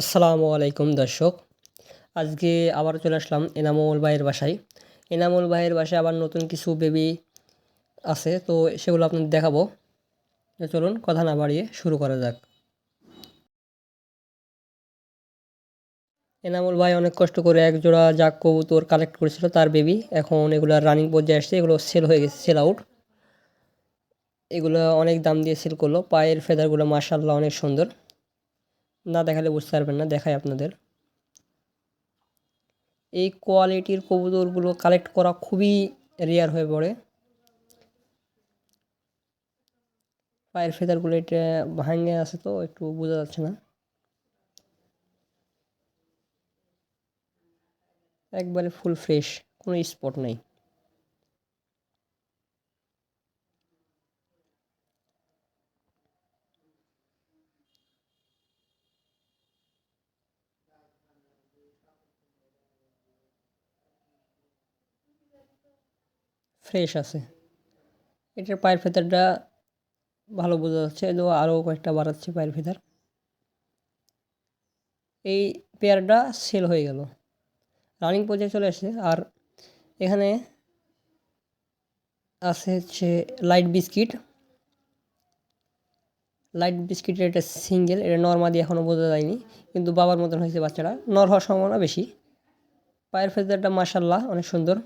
আসসালামু আলাইকুম দর্শক। আজকে আবার চলে আসলাম এনামুল ভাইয়ের বাসায়। এনামুল ভাইয়ের বাসায় আবার নতুন কিছু বেবি আছে, তো সেগুলো আপনাদের দেখাবো। তো চলুন কথা না বাড়িয়ে শুরু করা যাক। এনামুল ভাই অনেক কষ্ট করে এক জোড়া জাক কবুতর কালেক্ট করেছিল তার বেবি। এখন এগুলো রানিং পর্যায়ে আসছে, এগুলো সেল হয়ে গেছে, সেল আউট। এগুলো অনেক দাম দিয়ে সেল করলো। পায়ের ফেদারগুলো মাশাআল্লাহ অনেক সুন্দর, না দেখালে বুঝতে পারবেন না, দেখাই আপনাদের। এই কোয়ালিটির কবুতরগুলো কালেক্ট করা খুবই রেয়ার হয়ে পড়ে। পায়ের ফেদারগুলো এটা ভাঙে আছে তো একটু বোঝা যাচ্ছে না। একবারে ফুল ফ্রেশ, কোনো স্পট নেই। ফ্রেশ আছে। এটার পায়ের ফেদারটা ভালো বোঝা যাচ্ছে, তো আরও কয়েকটা বাড়াচ্ছে পায়ের ফেদার। এই পেয়ারটা সেল হয়ে গেল, রানিং পর্যায়ে চলে আসছে। আর এখানে আছে হচ্ছে লাইট বিস্কিট। লাইট বিস্কিটের এটা সিঙ্গেল, এটা নর্মাদি এখনও বোঝা যায়নি, কিন্তু বাবার মতন হয়েছে বাচ্চাটা, নর হওয়ার সম্ভাবনা বেশি। পায়ের ফেদারটা মাশাআল্লাহ অনেক সুন্দর।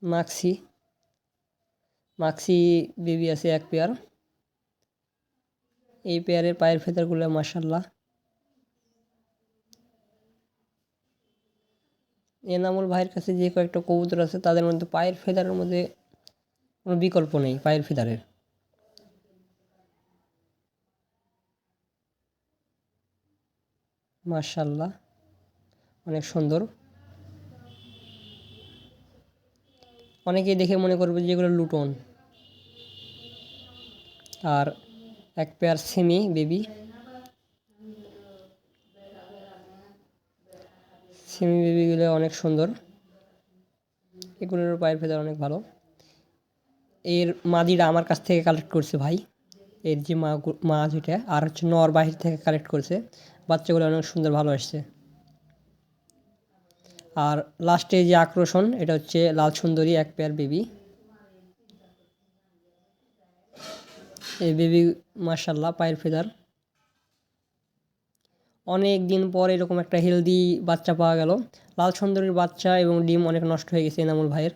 মাক্সি মাক্সি বেবি আছে এক পেয়ার। এই পেয়ারের পায়ের ফেদারগুলো মাশাআল্লাহ। এনামুল ভাইয়ের কাছে যে কয়েকটা কবুতর আছে তাদের মধ্যে পায়ের ফেদারের মধ্যে কোনো বিকল্প নেই। পায়ের ফেদারের মাশাআল্লাহ অনেক সুন্দর। অনেকেই দেখে মনে করবে যে এগুলো লুটন। আর এক পেয়ার সেমি বেবি, সেমি বেবিগুলো অনেক সুন্দর, এগুলোর পায়ের ফেদার অনেক ভালো। এর মাদিটা আমার কাছ থেকে কালেক্ট করছে ভাই, এর যে মা যেটা, আর হচ্ছে নর বাহির থেকে কালেক্ট করছে। বাচ্চাগুলো অনেক সুন্দর, ভালো আসছে। আর লাস্টে যে আকর্ষণ, এটা হচ্ছে লাল সুন্দরী এক পেয়ার বেবি। এই বেবি মাশাআল্লাহ পায়ের ফেদার। অনেক দিন পর এরকম একটা হেলদি বাচ্চা পাওয়া গেল। লাল সুন্দরীর বাচ্চা এবং ডিম অনেক নষ্ট হয়ে গেছে এনামুল ভাইয়ের।